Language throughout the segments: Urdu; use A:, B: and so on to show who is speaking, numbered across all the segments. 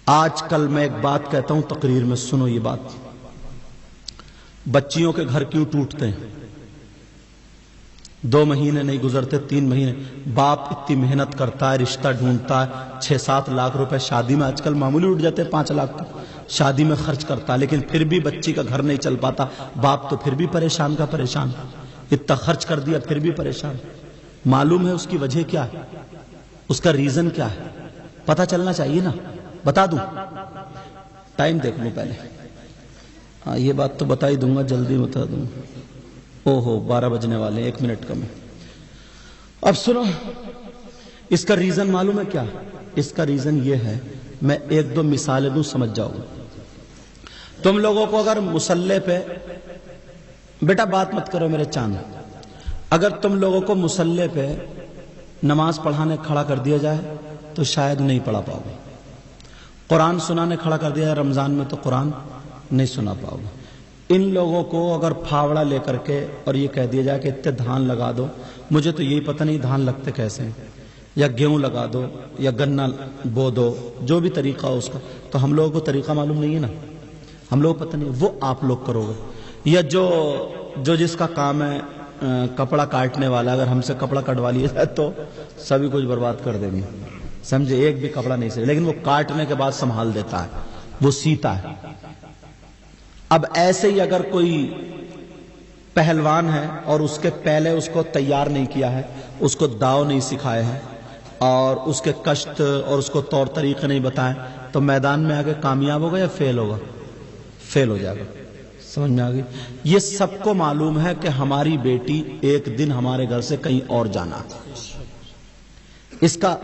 A: آج کل میں ایک بات کہتا ہوں تقریر میں، سنو یہ بات، بچیوں کے گھر کیوں ٹوٹتے ہیں؟ 2 مہینے نہیں گزرتے 3 مہینے، باپ اتنی محنت کرتا ہے، رشتہ ڈھونڈتا ہے، 6-7 لاکھ روپے شادی میں آج کل معمولی اٹھ جاتے ہیں، 5 لاکھ تک شادی میں خرچ کرتا ہے، لیکن پھر بھی بچی کا گھر نہیں چل پاتا، باپ تو پھر بھی پریشان کا پریشان، اتنا خرچ کر دیا پھر بھی پریشان۔ معلوم ہے اس کی وجہ کیا ہے؟ اس کا ریزن کیا ہے؟ پتہ چلنا چاہیے نا، بتا دوں؟ ٹائم دیکھ لوں پہلے، ہاں یہ بات تو بتا ہی دوں گا، جلدی بتا دوں۔ اوہو 12 بجنے والے ہیں، 1 منٹ کم ہے۔ اب سنو، اس کا ریزن معلوم ہے کیا؟ اس کا ریزن یہ ہے، میں 1-2 مثالیں دوں سمجھ جاؤ۔ تم لوگوں کو اگر مصلی پہ، بیٹا بات مت کرو میرے چاند، اگر تم لوگوں کو مصلی پہ نماز پڑھانے کھڑا کر دیا جائے تو شاید نہیں پڑھا پاؤ گے، قرآن سنانے کھڑا کر دیا جائے رمضان میں تو قرآن نہیں سنا پاؤ گے۔ ان لوگوں کو اگر پھاوڑا لے کر کے اور یہ کہہ دیا جائے کہ اتنے دھان لگا دو، مجھے تو یہی پتہ نہیں دھان لگتے کیسے ہیں، یا گیہوں لگا دو یا گنا بو دو، جو بھی طریقہ ہو اس کا، تو ہم لوگوں کو طریقہ معلوم نہیں ہے نا، ہم لوگ پتہ نہیں، وہ آپ لوگ کرو گے۔ یا جو جس کا کام ہے کپڑا کاٹنے والا، اگر ہم سے کپڑا کٹوا لیا جائے تو سبھی کچھ برباد کر دیں گے، سمجھے، ایک بھی کپڑا نہیں سیتا، لیکن وہ کاٹنے کے بعد سنبھال دیتا ہے، وہ سیتا ہے۔ اب ایسے ہی اگر کوئی پہلوان ہے اور اس کے پہلے اس کو تیار نہیں کیا ہے، اس کو داؤ نہیں سکھائے ہیں اور اس کے کشت اور اس کو طور طریقے نہیں بتائیں، تو میدان میں آگے کامیاب ہوگا یا فیل ہوگا؟ فیل ہو جائے گا۔ سمجھ میں آ گئی؟ یہ سب کو معلوم ہے کہ ہماری بیٹی ایک دن ہمارے گھر سے کہیں اور جانا، اس کا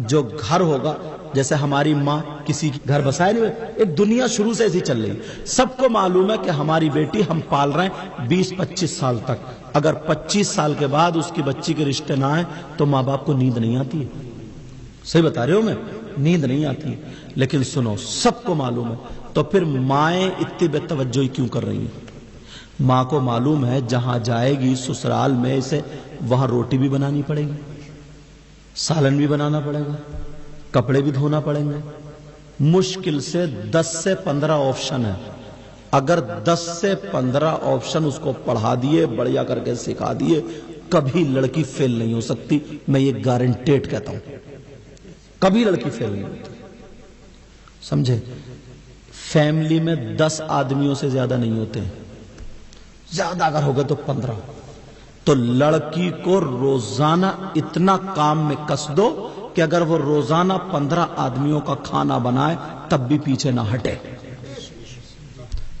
A: جو گھر ہوگا، جیسے ہماری ماں کسی گھر بسائے نہیں، ایک دنیا شروع سے ایسی چل رہی، سب کو معلوم ہے کہ ہماری بیٹی ہم پال رہے ہیں 20-25 سال تک، اگر 25 سال کے بعد اس کی بچی کے رشتے نہ آئے تو ماں باپ کو نیند نہیں آتی ہے، صحیح بتا رہے ہو میں، نیند نہیں آتی ہے۔ لیکن سنو، سب کو معلوم ہے، تو پھر مائیں اتنی بے توجہی کیوں کر رہی ہیں؟ ماں کو معلوم ہے جہاں جائے گی سسرال میں اسے وہاں روٹی بھی بنانی پڑے گی، سالن بھی بنانا پڑے گا، کپڑے بھی دھونا پڑیں گے، مشکل سے 10 سے 15 آپشن ہے۔ اگر 10 سے 15 آپشن اس کو پڑھا دیے، بڑھیا کر کے سکھا دیے، کبھی لڑکی فیل نہیں ہو سکتی، میں یہ گارنٹیڈ کہتا ہوں، کبھی لڑکی فیل نہیں ہوتی، سمجھے؟ فیملی میں 10 آدمیوں سے زیادہ نہیں ہوتے، زیادہ اگر ہوگا تو 15۔ تو لڑکی کو روزانہ اتنا کام میں کس دو کہ اگر وہ روزانہ 15 آدمیوں کا کھانا بنائے تب بھی پیچھے نہ ہٹے۔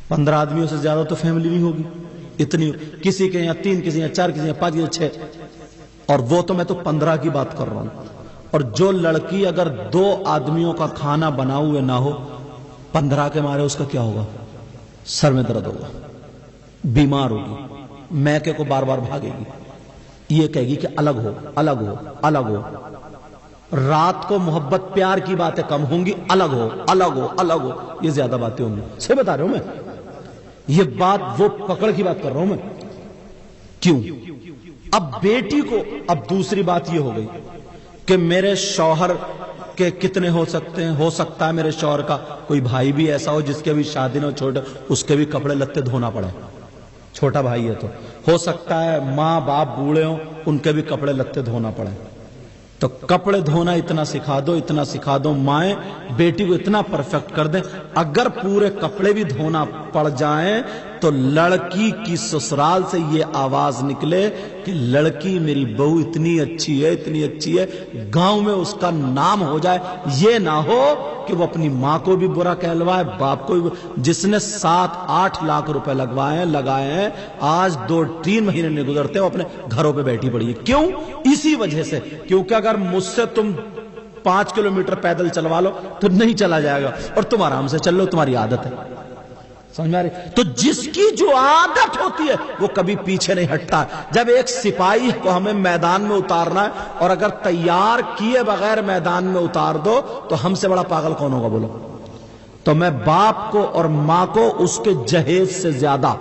A: 15 آدمیوں سے زیادہ تو فیملی نہیں ہوگی اتنی، کسی کے یہاں 3، کسی یہاں 4، کسی یہاں 5، کسی یہاں 6، اور وہ تو میں تو 15 کی بات کر رہا ہوں۔ اور جو لڑکی اگر 2 آدمیوں کا کھانا بنا ہوئے نہ ہو، 15 کے مارے اس کا کیا ہوگا؟ سر میں درد ہوگا، بیمار ہوگی، میکے کو بار بار بھاگے گی، یہ کہے گی کہ الگ ہو، الگ ہو، الگ ہو۔ رات کو محبت پیار کی باتیں کم ہوں گی، الگ ہو، الگ ہو، الگ ہو، یہ زیادہ باتیں ہوں گی، صحیح بتا رہا ہوں میں، یہ بات وہ پکڑ کی بات کر رہا ہوں میں۔ کیوں؟ اب بیٹی کو، اب دوسری بات یہ ہو گئی کہ میرے شوہر کے کتنے ہو سکتے ہیں، ہو سکتا ہے میرے شوہر کا کوئی بھائی بھی ایسا ہو جس کے بھی شادی نہ ہو، چھوٹے، اس کے بھی کپڑے لتے دھونا پڑے، چھوٹا بھائی ہے تو ہو سکتا ہے ماں باپ بوڑھے ہوں، ان کے بھی کپڑے لتے دھونا پڑے، تو کپڑے دھونا اتنا سکھا دو، اتنا سکھا دو، مائیں بیٹی کو اتنا پرفیکٹ کر دیں، اگر پورے کپڑے بھی دھونا پڑ جائیں تو لڑکی کی سسرال سے یہ آواز نکلے کہ لڑکی میری بہو اتنی اچھی ہے، اتنی اچھی ہے، گاؤں میں اس کا نام ہو جائے، یہ نہ ہو کہ وہ اپنی ماں کو بھی برا کہلوائے، باپ کو بھی، جس نے 7-8 لاکھ روپے لگائے ہیں، آج 2-3 مہینے نہیں گزرتے وہ اپنے گھروں پہ بیٹھی پڑی ہے۔ کیوں؟ اسی وجہ سے، کیونکہ اگر مجھ سے تم 5 کلومیٹر پیدل چلوا لو تو نہیں چلا جائے گا، اور تم آرام سے چل لو، تمہاری عادت ہے، سمجھ میں آ رہی؟ تو جس کی جو عادت ہوتی ہے وہ کبھی پیچھے نہیں ہٹتا۔ جب ایک سپاہی کو ہمیں میدان میں اتارنا ہے اور اگر تیار کیے بغیر میدان میں اتار دو تو ہم سے بڑا پاگل کون ہوگا بولو؟ تو میں باپ کو اور ماں کو اس کے جہیز سے زیادہ،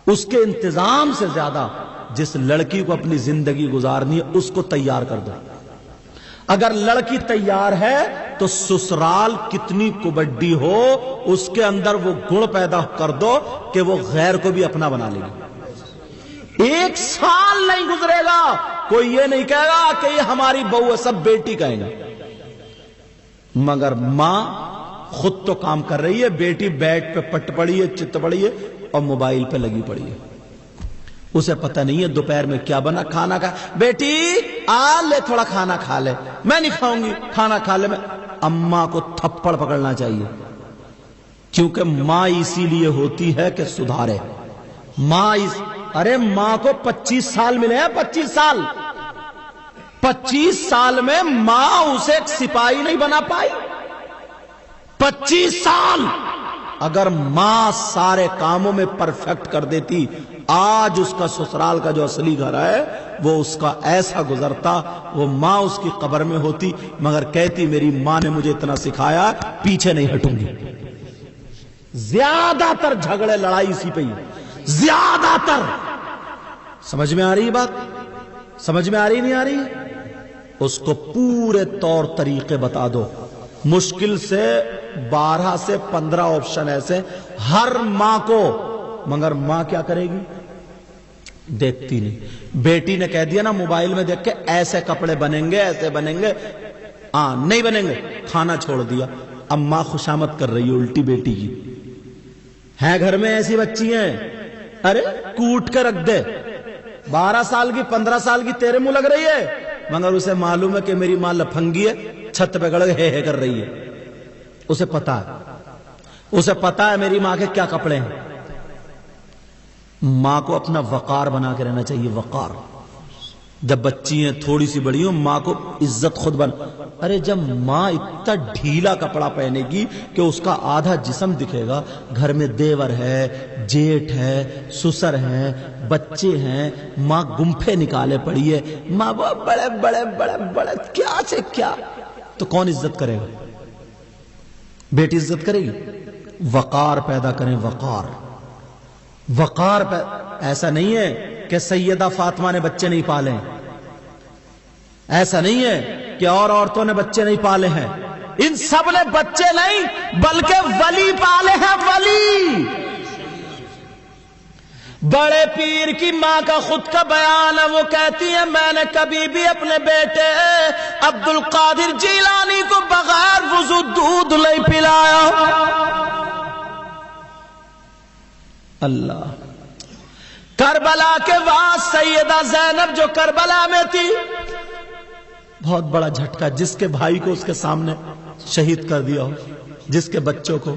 A: اس کے انتظام سے زیادہ، جس لڑکی کو اپنی زندگی گزارنی ہے اس کو تیار کر دو۔ اگر لڑکی تیار ہے تو سسرال کتنی کبڈی ہو اس کے اندر وہ گڑ پیدا کر دو کہ وہ غیر کو بھی اپنا بنا لے گی. 1 سال نہیں گزرے گا کوئی یہ نہیں کہے گا کہ یہ ہماری بہو ہے, سب بیٹی کہیں گے. مگر ماں خود تو کام کر رہی ہے, بیٹی بیڈ پہ پٹ پڑی ہے, چت پڑی ہے اور موبائل پہ لگی پڑی ہے. اسے پتہ نہیں ہے دوپہر میں کیا بنا, کھانا کھا, بیٹی آ لے تھوڑا کھانا کھا لے. میں نہیں کھاؤں گی, کھانا کھا لے. میں اماں کو تھپڑ پکڑنا چاہیے, کیونکہ ماں اسی لیے ہوتی ہے کہ سدھارے. ارے ماں کو 25 سال ملے ہیں, 25 سال. 25 سال میں ماں اسے ایک سپاہی نہیں بنا پائی. 25 سال اگر ماں سارے کاموں میں پرفیکٹ کر دیتی, آج اس کا سسرال کا جو اصلی گھر ہے وہ اس کا ایسا گزرتا. وہ ماں اس کی قبر میں ہوتی, مگر کہتی میری ماں نے مجھے اتنا سکھایا, پیچھے نہیں ہٹوں گی. زیادہ تر جھگڑے لڑائی اسی پہ ہی, زیادہ تر. سمجھ میں آ رہی بات؟ سمجھ میں آ رہی نہیں آ رہی؟ اس کو پورے طور طریقے بتا دو. مشکل سے 12 سے 15 آپشن ایسے ہر ماں کو, مگر ماں کیا کرے گی؟ دیکھتی نہیں. بیٹی نے کہہ دیا نا موبائل میں دیکھ کے ایسے کپڑے بنیں گے, ایسے بنیں گے, نہیں بنیں گے, کھانا چھوڑ دیا. اب ماں خوشامد کر رہی ہے الٹی بیٹی کی. ہیں گھر میں ایسی بچی ہیں, ارے کوٹ کے رکھ دے. 12 سال کی 15 سال کی تیرے منہ لگ رہی ہے, مگر اسے معلوم ہے کہ میری ماں لپھنگی ہے, چھت پہ گڑ ہے کر رہی ہے. اسے پتا ہے, اسے پتا ہے میری ماں کے کیا کپڑے ہیں. ماں کو اپنا وقار بنا کے رہنا چاہیے. وقار. جب بچی ہیں تھوڑی سی بڑی ہوں, ماں کو عزت خود بن. ارے جب ماں اتنا ڈھیلا کپڑا پہنے گی کہ اس کا آدھا جسم دکھے گا, گھر میں دیور ہے, جیٹھ ہے, سسر ہے, بچے ہیں, ماں گمپھے نکالے پڑی ہے, ماں بڑے بڑے بڑے بڑے کیا سے کیا, تو کون عزت کرے گا؟ بیٹی عزت کرے گی؟ وقار پیدا کریں. وقار ایسا نہیں ہے کہ سیدہ فاطمہ نے بچے نہیں پالے, ایسا نہیں ہے کہ اور عورتوں نے بچے نہیں پالے ہیں. ان سب نے بچے نہیں بلکہ ولی پالے ہیں. ولی. بڑے پیر کی ماں کا خود کا بیان ہے, وہ کہتی ہے میں نے کبھی بھی اپنے بیٹے عبد القادر جیلانی کو بغیر وضو دودھ نہیں پلایا. اللہ. کربلا کے بعد سیدہ زینب جو کربلا میں تھی, بہت بڑا جھٹکا, جس کے بھائی کو اس کے سامنے شہید کر دیا ہو, جس کے بچوں کو,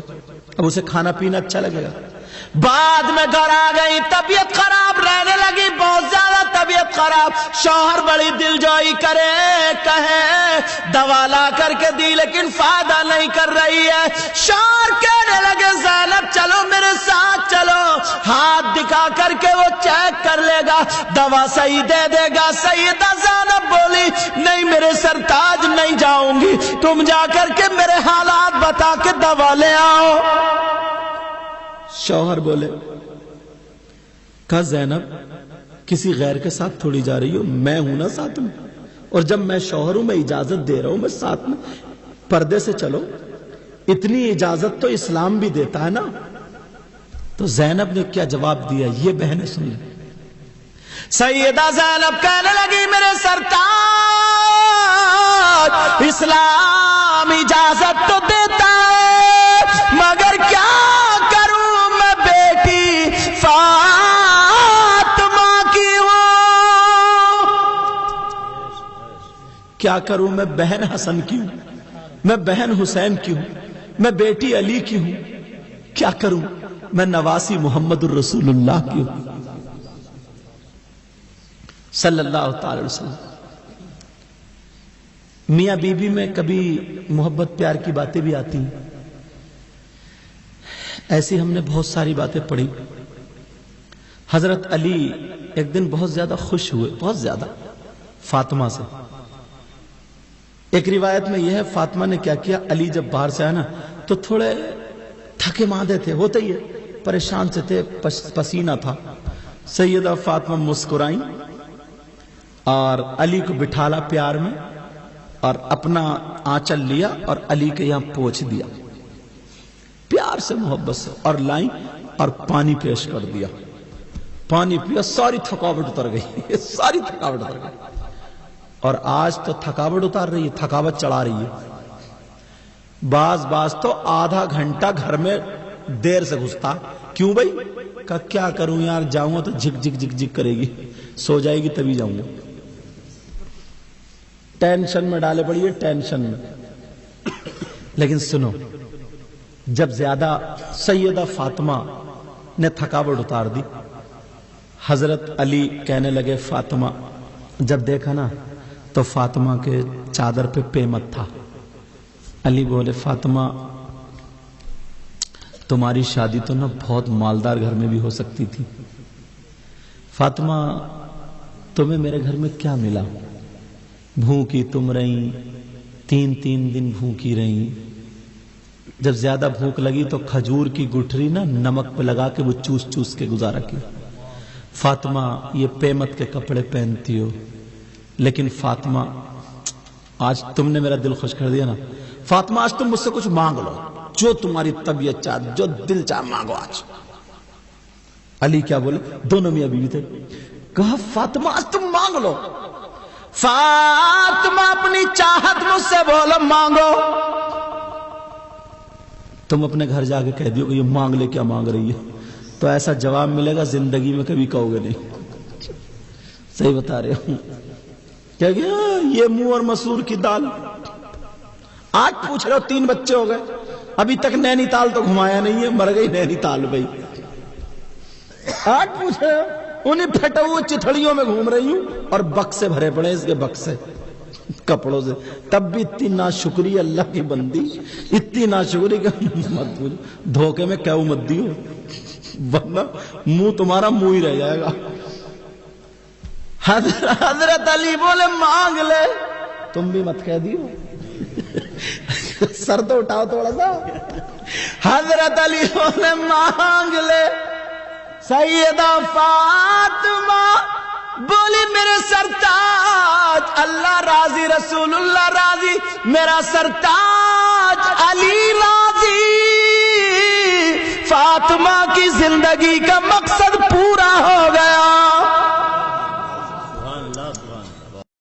A: اب اسے کھانا پینا اچھا لگے گا؟ بعد میں گھر آ گئی, طبیعت خراب رہنے لگی, بہت زیادہ طبیعت خراب. شوہر بڑی دلجوئی کرے, کہے دوا لا کر کے دی لیکن فائدہ نہیں کر رہی ہے. شوہر کہنے لگے زینب چلو میرے ساتھ چلو, ہاتھ دکھا کر کے وہ چیک کر لے گا, دوا صحیح دے دے گا. سیدہ زینب بولی نہیں میرے سرتاج نہیں جاؤں گی, تم جا کر کے میرے حالات بتا کے دوا لے آؤ. شوہر بولے, کہا زینب کسی غیر کے ساتھ تھوڑی جا رہی ہو, میں ہوں نا ساتھ میں, اور جب میں شوہر ہوں میں اجازت دے رہا ہوں, میں ساتھ میں, پردے سے چلو. اتنی اجازت تو اسلام بھی دیتا ہے نا. تو زینب نے کیا جواب دیا یہ بہنیں سن لیں. سیدہ زینب کہنے لگی میرے سرتاج اسلام اجازت تو دیتا ہے, مگر کیا کروں میں بیٹی فاطمہ کی ہوں, کیا کروں میں بہن حسن کی ہوں, میں بہن حسین کی ہوں, میں بیٹی علی کی ہوں, کیا کروں میں نواسی محمد الرسول اللہ کی ہوں صلی اللہ تعالی وسلم. میاں بیوی میں کبھی محبت پیار کی باتیں بھی آتی ہیں. ایسی ہم نے بہت ساری باتیں پڑھی. حضرت علی ایک دن بہت زیادہ خوش ہوئے, بہت زیادہ, فاطمہ سے. ایک روایت میں یہ ہے فاطمہ نے کیا کیا, علی جب باہر سے آیا نا تو تھوڑے تھکے ماندے تھے, ہوتے ہی ہے, پریشان سے تھے, پسینہ تھا. سیدہ فاطمہ مسکرائیں اور علی کو بٹھالا پیار میں, اور اپنا آنچل لیا اور علی کے یہاں پہنچ دیا پیار سے محبت سے، اور لائیں اور پانی پیش کر دیا، پانی پیا، ساری تھکاوٹ اتر گئی ساری تھکاوٹ اتر گئی۔ اور آج تو تھکاوٹ اتار رہی ہے، تھکاوٹ چڑھا رہی ہے۔ بعض تو آدھا گھنٹہ گھر میں دیر سے گھستا، کیوں بھائی؟ کہ کیا کروں یار، جاؤں گا تو جھک جھک جھک جھک کرے گی، سو جائے گی تبھی جاؤں گا، ٹینشن میں ڈالے پڑی ہے، ٹینشن میں۔ لیکن سنو، جب زیادہ سیدہ فاطمہ نے تھکاوٹ اتار دی، حضرت علی کہنے لگے فاطمہ، جب دیکھا نا تو فاطمہ کے چادر پہ پیمت تھا۔ علی بولے فاطمہ تمہاری شادی تو نا بہت مالدار گھر میں بھی ہو سکتی تھی، فاطمہ تمہیں میرے گھر میں کیا ملا؟ بھوکی تم رہی، تین دن بھوکی رہی، جب زیادہ بھوک لگی تو کھجور کی گٹھری نا نمک پہ لگا کے وہ چوس چوس کے گزارا کی۔ فاطمہ یہ پیمت کے کپڑے پہنتی ہو، لیکن فاطمہ آج تم نے میرا دل خوش کر دیا نا، فاطمہ آج تم مجھ سے کچھ مانگ لو، جو تمہاری طبیعت چاہے، جو دل چاہے مانگو آج۔ علی کیا بولے؟ دونوں میاں بیوی تھے، کہا فاطمہ آج تم مانگ لو۔ فاطمہ اپنی چاہت مجھ سے بولو مانگو۔ تم اپنے گھر جا کے کہہ دیو کہ یہ مانگ لے، کیا مانگ رہی ہے، تو ایسا جواب ملے گا زندگی میں کبھی کہو گے نہیں۔ صحیح بتا رہے ہوں، کیا گیا یہ منہ اور مسور کی دال۔ آج پوچھ رہے ہو 3 بچے ہو گئے، ابھی تک نینی تال تو گھمایا نہیں ہے، مر گئی نینی تال بھائی۔ آج پوچھ رہے ہو، انہیں پھٹے ہوئے چتھڑیوں میں گھوم رہی ہوں اور بکسے بھرے پڑے اس کے بکسے کپڑوں سے، تب بھی اتنی ناشکری اللہ کی بندی، اتنی ناشکری کہ مت پوچھو، دھوکے میں کیوں مت دیو، ورنہ منہ تمہارا منہ ہی رہ جائے گا۔ حضرت علی بولے مانگ لے، تم بھی مت کہہ دیو، سر تو اٹھاؤ تھوڑا سا۔ حضرت علی بولے مانگ لے۔ سیدہ فاطمہ بولی میرے سرتاج اللہ راضی، رسول اللہ راضی، میرا سرتاج علی راضی، فاطمہ کی زندگی کا مقصد